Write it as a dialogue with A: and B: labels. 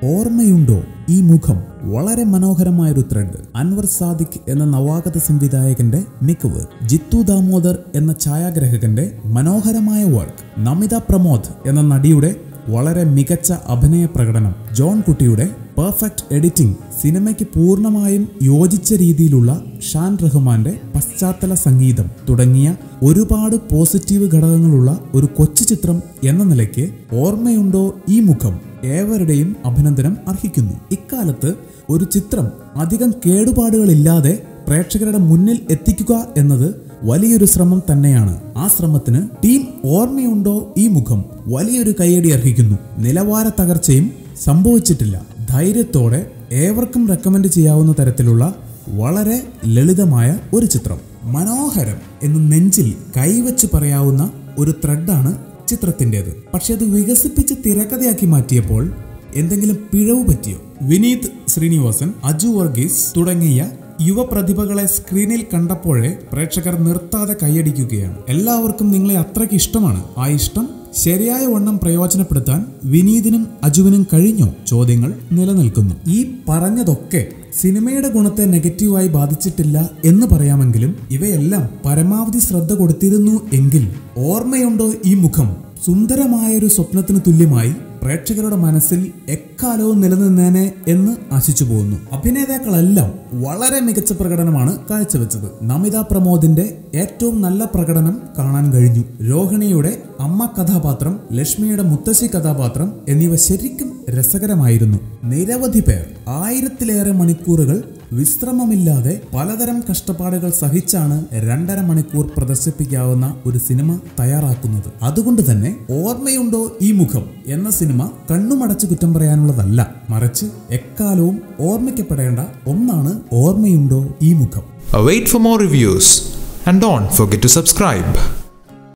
A: ഓർമ്മയുണ്ടോ ഈ മുഖം? വളരെ മനോഹരമായൊരു ത്രെഡ്. അൻവർ സാദിഖ് എന്ന നവാഗത സംവിധായകന്റെ മികവ്, ജിത്തു ദാമോദർ എന്ന ഛായാഗ്രഹകന്റെ മനോഹരമായ വർക്ക്, നമിത പ്രമോദ് എന്ന നടിയുടെ വളരെ മികച്ച അഭിനയ പ്രകടനം, ജോൺ കുട്ടിയുടെ പെർഫെക്റ്റ് എഡിറ്റിംഗ്, സിനിമയ്ക്ക് പൂർണ്ണമായും യോജിച്ച രീതിയിലുള്ള ഷാൻ റഹ്മാന്റെ പശ്ചാത്തല സംഗീതം തുടങ്ങിയ ഒരുപാട് പോസിറ്റീവ് ഘടകങ്ങളുള്ള ഒരു കൊച്ചു ചിത്രം എന്ന നിലയ്ക്ക് ഓർമ്മയുണ്ടോ ഈ മുഖം ഏവരുടെയും അഭിനന്ദനം അർഹിക്കുന്നു. ഇക്കാലത്ത് ഒരു ചിത്രം അധികം കേടുപാടുകളില്ലാതെ പ്രേക്ഷകരുടെ മുന്നിൽ എത്തിക്കുക എന്നത് വലിയൊരു ശ്രമം തന്നെയാണ്. ആ ശ്രമത്തിന് ടീം ഓർമ്മയുണ്ടോ ഈ മുഖം വലിയൊരു കയ്യടി അർഹിക്കുന്നു. നിലവാര തകർച്ചയും സംഭവിച്ചിട്ടില്ല. ധൈര്യത്തോടെ ഏവർക്കും റെക്കമെൻഡ് ചെയ്യാവുന്ന തരത്തിലുള്ള വളരെ ലളിതമായ ഒരു ചിത്രം. മനോഹരം എന്ന് നെഞ്ചിൽ കൈവച്ച് പറയാവുന്ന ഒരു ത്രെഡാണ് ചിത്രത്തിൻ്റെത്. പക്ഷെ അത് വികസിപ്പിച്ച് തിരക്കഥയാക്കി മാറ്റിയപ്പോൾ എന്തെങ്കിലും പിഴവ് പറ്റിയോ? വിനീത് ശ്രീനിവാസൻ, അജു വർഗീസ് തുടങ്ങിയ യുവപ്രതിഭകളെ സ്ക്രീനിൽ കണ്ടപ്പോഴേ പ്രേക്ഷകർ നിർത്താതെ കൈയടിക്കുകയാണ്. എല്ലാവർക്കും നിങ്ങളെ അത്രയ്ക്ക് ഇഷ്ടമാണ്. ആ ഇഷ്ടം ശരിയായ വണ്ണം പ്രയോജനപ്പെടുത്താൻ വിനീതിനും അജുവിനും കഴിഞ്ഞോ? ചോദ്യങ്ങൾ നിലനിൽക്കുന്നു. ഈ പറഞ്ഞതൊക്കെ സിനിമയുടെ ഗുണത്തെ നെഗറ്റീവായി ബാധിച്ചിട്ടില്ല എന്ന് പറയാമെങ്കിലും ഇവയെല്ലാം പരമാവധി ശ്രദ്ധ കൊടുത്തിരുന്നു എങ്കിൽ ഓർമ്മയുണ്ടോ ഈ മുഖം സുന്ദരമായൊരു സ്വപ്നത്തിന് തുല്യമായി പ്രേക്ഷകരുടെ മനസ്സിൽ എക്കാലവും നിലനിന്നേനെ എന്ന് ആശിച്ചു പോകുന്നു. അഭിനേതാക്കളെല്ലാം വളരെ മികച്ച പ്രകടനമാണ് കാഴ്ചവെച്ചത്. നമിത പ്രമോദിന്റെ ഏറ്റവും നല്ല പ്രകടനം കാണാൻ കഴിഞ്ഞു. രോഹിണിയുടെ അമ്മ കഥാപാത്രം, ലക്ഷ്മിയുടെ മുത്തശ്ശി കഥാപാത്രം എന്നിവ ശരിക്കും രസകരമായിരുന്നു. നിരവധി പേർ 1000-ലേറെ മണിക്കൂറുകൾ വിശ്രമമില്ലാതെ പലതരം കഷ്ടപ്പാടുകൾ സഹിച്ചാണ് 2.5 മണിക്കൂർ പ്രദർശിപ്പിക്കാവുന്ന ഒരു സിനിമ തയ്യാറാക്കുന്നത്. അതുകൊണ്ട് തന്നെ ഓർമ്മയുണ്ടോ ഈ മുഖം എന്ന സിനിമ കണ്ണുമടച്ച് കുറ്റം പറയാനുള്ളതല്ല, മറിച്ച് എക്കാലവും ഓർമ്മിക്കപ്പെടേണ്ട ഒന്നാണ് ഓർമ്മയുണ്ടോ ഈ മുഖം.
B: Wait for more reviews and don't forget to subscribe.